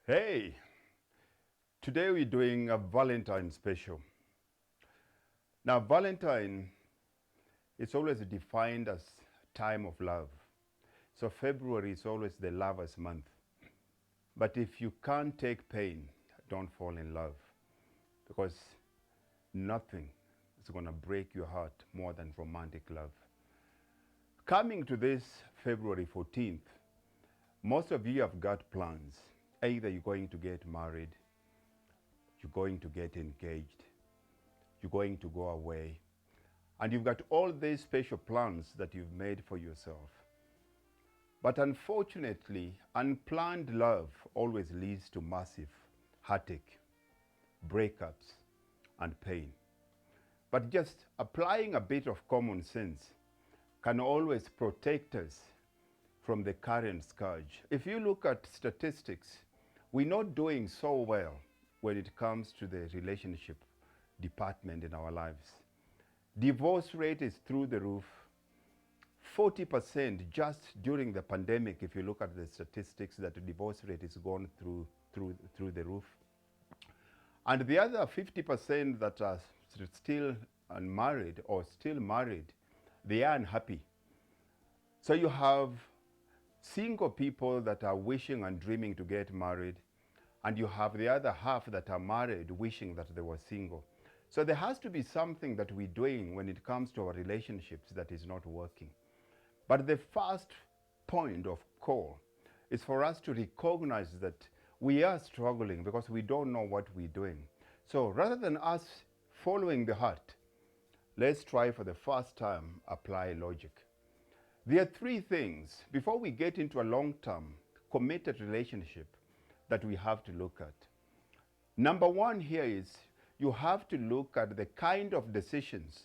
Hey, today we're doing a Valentine special. Now, Valentine is always defined as time of love. So February is always the lovers month. But if you can't take pain, don't fall in love because nothing is going to break your heart more than romantic love. Coming to this February 14th, most of you have got plans. Either you're going to get married, you're going to get engaged, you're going to go away, and you've got all these special plans that you've made for yourself. But unfortunately, unplanned love always leads to massive heartache, breakups, and pain. But just applying a bit of common sense can always protect us from the current scourge. If you look at statistics, we're not doing so well when it comes to the relationship department in our lives. Divorce rate is through the roof. 40% just during the pandemic, if you look at the statistics, that the divorce rate is gone through the roof. And the other 50% that are still unmarried or still married, they are unhappy. So you have single people that are wishing and dreaming to get married, and you have the other half that are married wishing that they were single. So there has to be something that we're doing when it comes to our relationships that is not working. But the first point of call is for us to recognize that we are struggling because we don't know what we're doing. So rather than us following the heart, let's try for the first time apply logic. There are three things before we get into a long-term committed relationship that we have to look at. Number one here is you have to look at the kind of decisions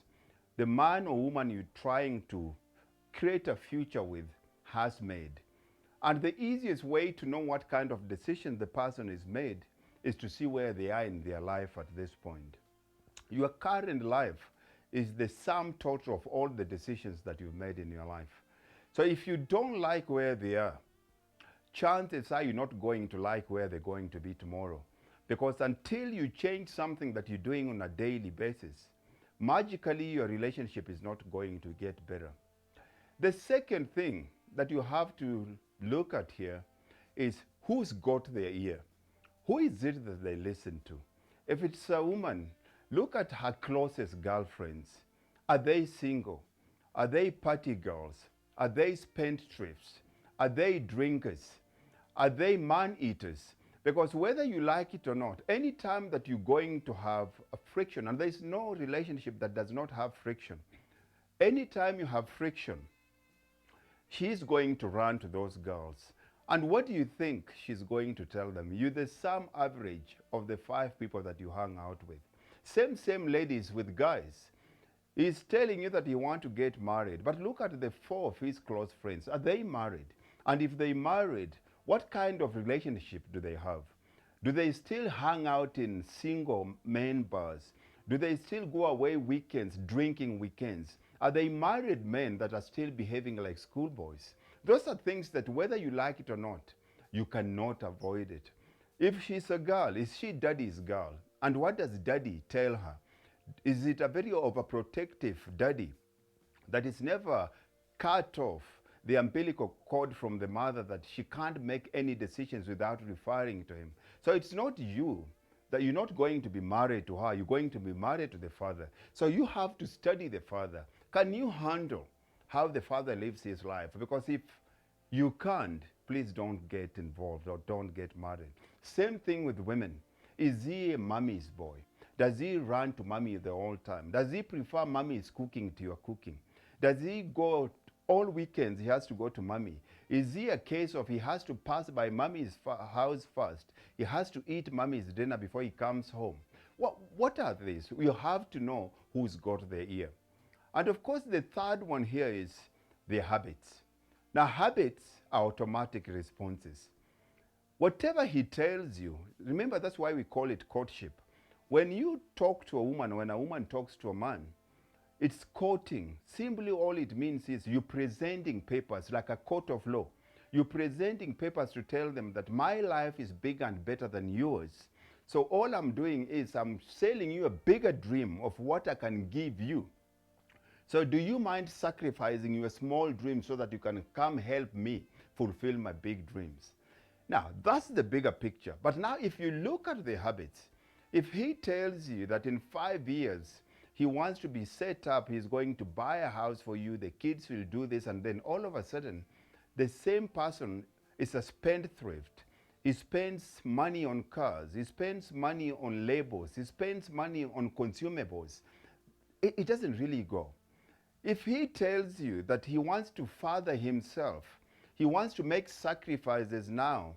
the man or woman you're trying to create a future with has made. And the easiest way to know what kind of decision the person has made is to see where they are in their life at this point. Your current life is the sum total of all the decisions that you've made in your life. So if you don't like where they are, chances are you're not going to like where they're going to be tomorrow. Because until you change something that you're doing on a daily basis, magically your relationship is not going to get better. The second thing that you have to look at here is who's got their ear. Who is it that they listen to? If it's a woman, look at her closest girlfriends. Are they single? Are they party girls? Are they spendthrifts? Are they drinkers? Are they man eaters? Because whether you like it or not, any time that you're going to have a friction, and there's no relationship that does not have friction, anytime you have friction, she's going to run to those girls. And what do you think she's going to tell them? You're the sum average of the 5 people that you hang out with. Same ladies with guys. He's telling you that he wants to get married, but look at the 4 of his close friends. Are they married? And if they married, what kind of relationship do they have? Do they still hang out in single men bars? Do they still go away weekends, drinking weekends? Are they married men that are still behaving like schoolboys? Those are things that whether you like it or not, you cannot avoid it. If she's a girl, is she daddy's girl? And what does daddy tell her? Is it a very overprotective daddy that is never cut off the umbilical cord from the mother, that she can't make any decisions without referring to him? So it's not you, that you're not going to be married to her, you're going to be married to the father. So you have to study the father. Can you handle how the father lives his life? Because if you can't, please don't get involved or don't get married. Same thing with women. Is he a mommy's boy? Does he run to mommy the whole time? Does he prefer mommy's cooking to your cooking? Does he go all weekends, he has to go to mommy? Is he a case of he has to pass by mommy's house first? He has to eat mommy's dinner before he comes home? What are these? You have to know who's got their ear. And of course, the third one here is their habits. Now, habits are automatic responses. Whatever he tells you, remember that's why we call it courtship. When you talk to a woman, when a woman talks to a man, it's courting. Simply all it means is you're presenting papers like a court of law. You're presenting papers to tell them that my life is bigger and better than yours. So all I'm doing is I'm selling you a bigger dream of what I can give you. So do you mind sacrificing your small dreams so that you can come help me fulfill my big dreams? Now, that's the bigger picture. But now if you look at the habits, if he tells you that in 5 years he wants to be set up, he's going to buy a house for you, the kids will do this, and then all of a sudden, the same person is a spendthrift. He spends money on cars, he spends money on labels, he spends money on consumables. It doesn't really go. If he tells you that he wants to father himself, he wants to make sacrifices now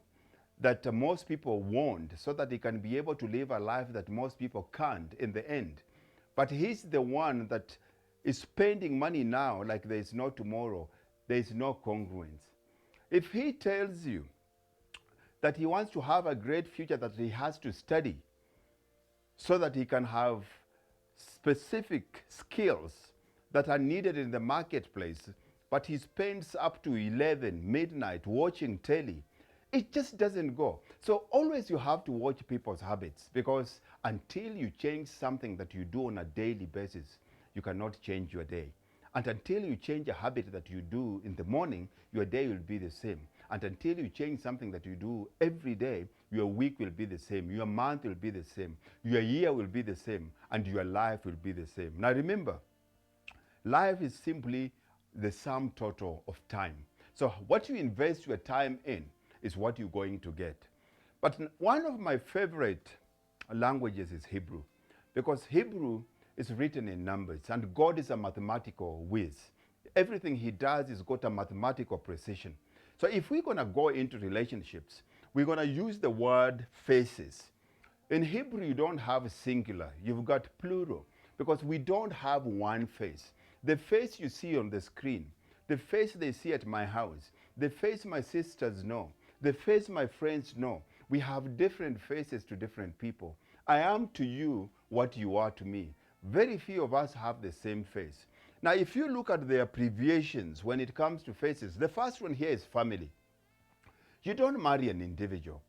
that most people won't, so that he can be able to live a life that most people can't in the end. But he's the one that is spending money now like there is no tomorrow. There is no congruence. If he tells you that he wants to have a great future that he has to study so that he can have specific skills that are needed in the marketplace, but he spends up to 11 midnight watching telly, it just doesn't go. So always you have to watch people's habits, because until you change something that you do on a daily basis, you cannot change your day. And until you change a habit that you do in the morning, your day will be the same. And until you change something that you do every day, your week will be the same, your month will be the same, your year will be the same, and your life will be the same. Now remember, life is simply the sum total of time. So what you invest your time in is what you're going to get. But one of my favorite languages is Hebrew, because Hebrew is written in numbers, and God is a mathematical whiz. Everything he does is got a mathematical precision. So if we're going to go into relationships, we're going to use the word faces. In Hebrew, you don't have a singular, you've got plural, because we don't have one face. The face you see on the screen, the face they see at my house, the face my sisters know, the face my friends know. We have different faces to different people. I am to you what you are to me. Very few of us have the same face. Now, if you look at the abbreviations when it comes to faces, the first one here is family. You don't marry an individual.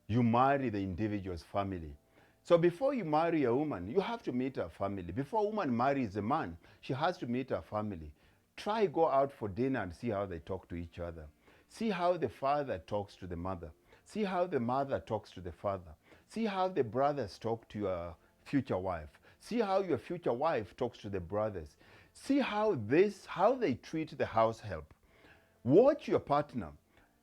You marry the individual's family. So before you marry a woman, you have to meet her family. Before a woman marries a man, she has to meet her family. Try go out for dinner and see how they talk to each other. See how the father talks to the mother. See how the mother talks to the father. See how the brothers talk to your future wife. See how your future wife talks to the brothers. See how they treat the house help. Watch your partner.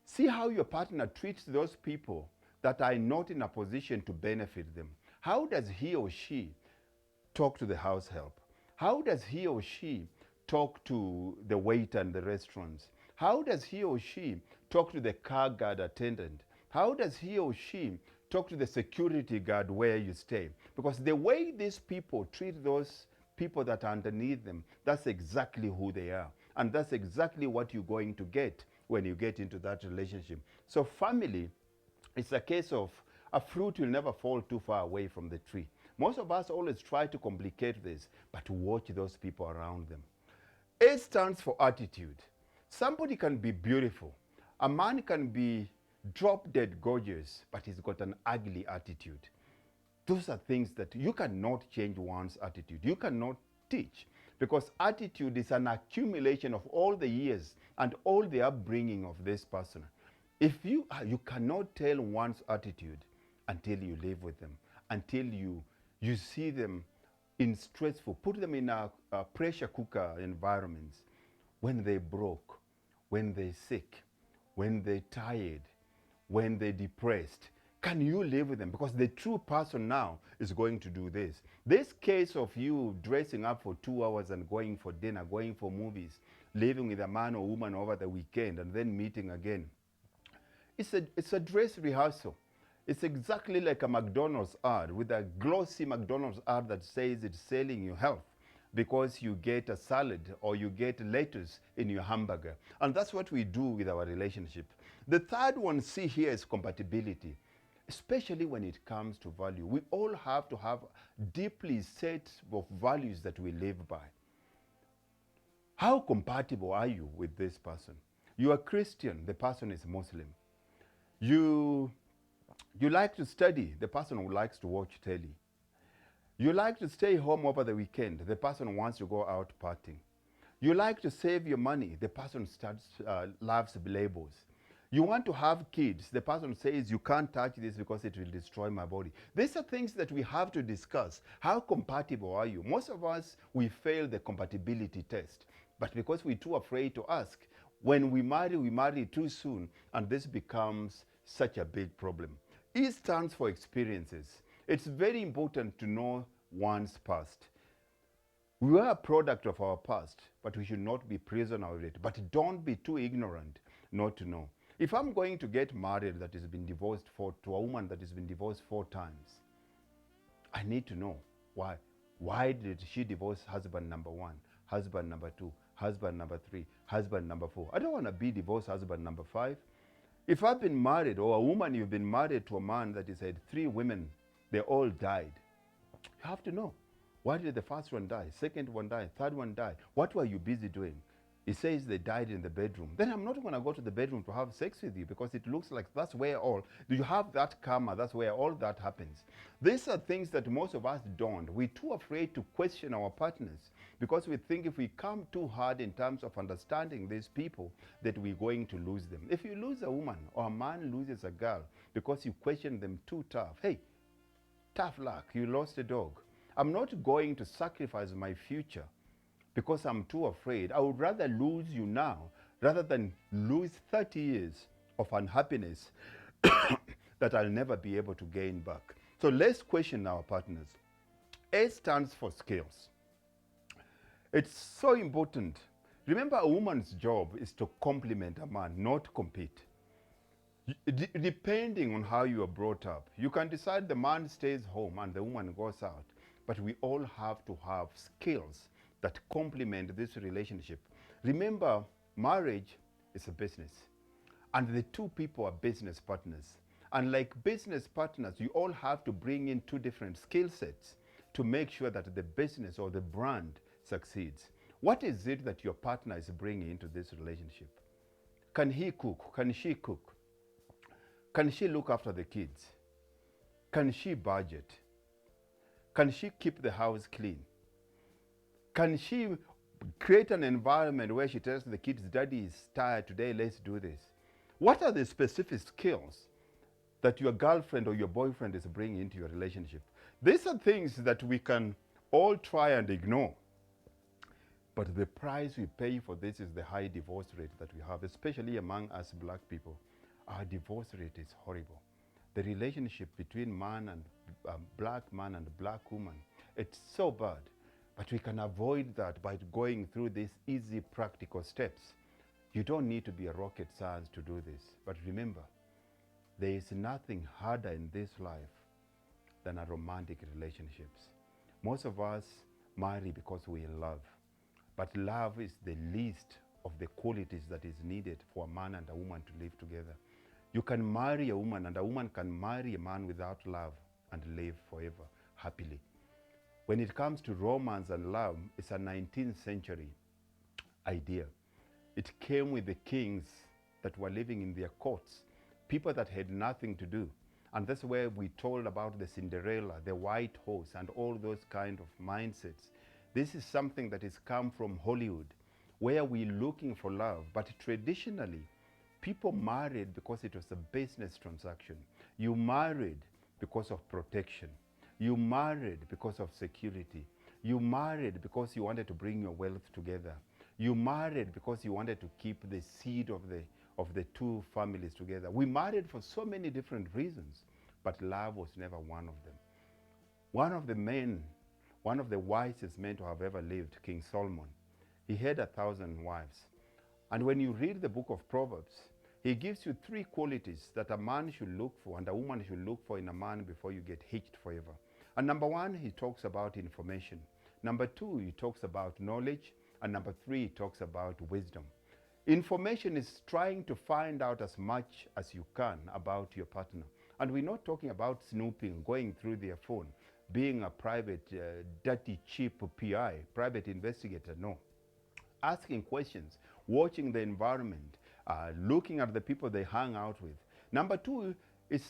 See how your partner treats those people that are not in a position to benefit them. How does he or she talk to the house help? How does he or she talk to the waiter in the restaurants? How does he or she talk to the car guard attendant? How does he or she talk to the security guard where you stay? Because the way these people treat those people that are underneath them, that's exactly who they are. And that's exactly what you're going to get when you get into that relationship. So family, it's a case of a fruit will never fall too far away from the tree. Most of us always try to complicate this, but watch those people around them. A stands for attitude. Somebody can be beautiful. A man can be drop dead gorgeous, but he's got an ugly attitude. Those are things that you cannot change one's attitude. You cannot teach, because attitude is an accumulation of all the years and all the upbringing of this person. If you cannot tell one's attitude until you live with them, until you see them in stressful, put them in a pressure cooker environments, when they broke, when they sick, when they tired, when they depressed. Can you live with them? Because the true person now is going to do this. This case of you dressing up for 2 hours and going for dinner, going for movies, living with a man or woman over the weekend and then meeting again, it's a dress rehearsal. It's exactly like a McDonald's ad, with a glossy McDonald's ad that says it's selling you health because you get a salad or you get lettuce in your hamburger. And that's what we do with our relationship. The third one, see here, is compatibility, especially when it comes to value. We all have to have deeply set of values that we live by. How compatible are you with this person? You are Christian, the person is Muslim. You, you like to study, the person who likes to watch telly. You like to stay home over the weekend, the person wants to go out partying. You like to save your money, the person loves labels. You want to have kids, the person says you can't touch this because it will destroy my body. These are things that we have to discuss. How compatible are you? Most of us, we fail the compatibility test, but because we're too afraid to ask, when we marry too soon, and this becomes such a big problem. E stands for experiences. It's very important to know one's past. We are a product of our past, but we should not be prisoner of it. But don't be too ignorant not to know. If I'm going to get married that has been divorced to a woman that has been divorced 4 times, I need to know why. Why did she divorce husband number 1, husband number 2, husband number 3, husband number 4? I don't want to be divorced husband number 5. If I've been married, or a woman, you've been married to a man that has had 3 women, they all died. You have to know. Why did the first one die? Second one die? Third one die? What were you busy doing? He says they died in the bedroom. Then I'm not going to go to the bedroom to have sex with you because it looks like that's where do you have that karma? That's where all that happens. These are things that most of us don't. We're too afraid to question our partners because we think if we come too hard in terms of understanding these people that we're going to lose them. If you lose a woman or a man loses a girl because you question them too tough, hey, tough luck, you lost a dog. I'm not going to sacrifice my future because I'm too afraid. I would rather lose you now rather than lose 30 years of unhappiness that I'll never be able to gain back. So let's question our partners. A stands for skills. It's so important. Remember, a woman's job is to complement a man, not compete. Depending on how you are brought up, you can decide the man stays home and the woman goes out. But we all have to have skills that complement this relationship. Remember, marriage is a business, and the 2 people are business partners. And like business partners, you all have to bring in 2 different skill sets to make sure that the business or the brand succeeds. What is it that your partner is bringing into this relationship? Can he cook? Can she cook? Can she look after the kids? Can she budget? Can she keep the house clean? Can she create an environment where she tells the kids, Daddy is tired today, let's do this? What are the specific skills that your girlfriend or your boyfriend is bringing into your relationship? These are things that we can all try and ignore. But the price we pay for this is the high divorce rate that we have, especially among us black people. Our divorce rate is horrible. The relationship between man and black man and black woman, it's so bad. But we can avoid that by going through these easy practical steps. You don't need to be a rocket science to do this. But remember, there is nothing harder in this life than a romantic relationships. Most of us marry because we love. But love is the least of the qualities that is needed for a man and a woman to live together. You can marry a woman and a woman can marry a man without love and live forever happily. When it comes to romance and love, it's a 19th century idea. It came with the kings that were living in their courts, people that had nothing to do. And that's where we told about the Cinderella, the white horse, and all those kind of mindsets. This is something that has come from Hollywood, where we're looking for love. But traditionally, people married because it was a business transaction. You married because of protection. You married because of security. You married because you wanted to bring your wealth together. You married because you wanted to keep the seed of the 2 families together. We married for so many different reasons, but love was never one of them. One of the wisest men to have ever lived, King Solomon, he had 1,000 wives. And when you read the book of Proverbs, he gives you 3 qualities that a man should look for and a woman should look for in a man before you get hitched forever. And number 1, he talks about information. Number 2, he talks about knowledge. And number 3, he talks about wisdom. Information is trying to find out as much as you can about your partner. And we're not talking about snooping, going through their phone, being a private, dirty, cheap PI, private investigator. No. Asking questions, watching the environment, looking at the people they hang out with. Number two is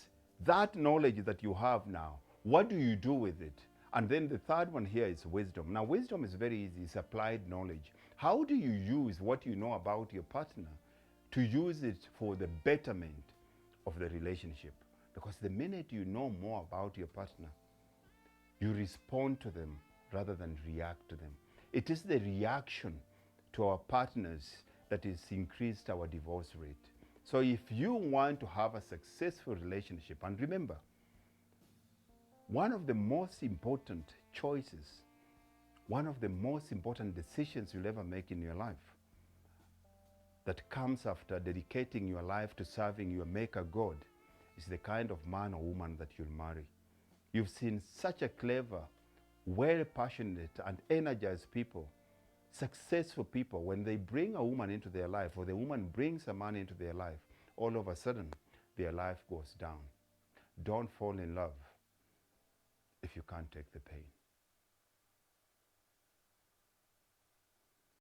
that knowledge that you have now. What do you do with it? And then the third one here is wisdom. Now, wisdom is very easy. It's applied knowledge. How do you use what you know about your partner to use it for the betterment of the relationship? Because the minute you know more about your partner, you respond to them rather than react to them. It is the reaction to our partners that has increased our divorce rate. So if you want to have a successful relationship, and remember, one of the most important choices, one of the most important decisions you'll ever make in your life that comes after dedicating your life to serving your Maker God is the kind of man or woman that you'll marry. You've seen such a clever, well passionate and energized people, successful people, when they bring a woman into their life or the woman brings a man into their life, all of a sudden their life goes down. Don't fall in love if you can't take the pain.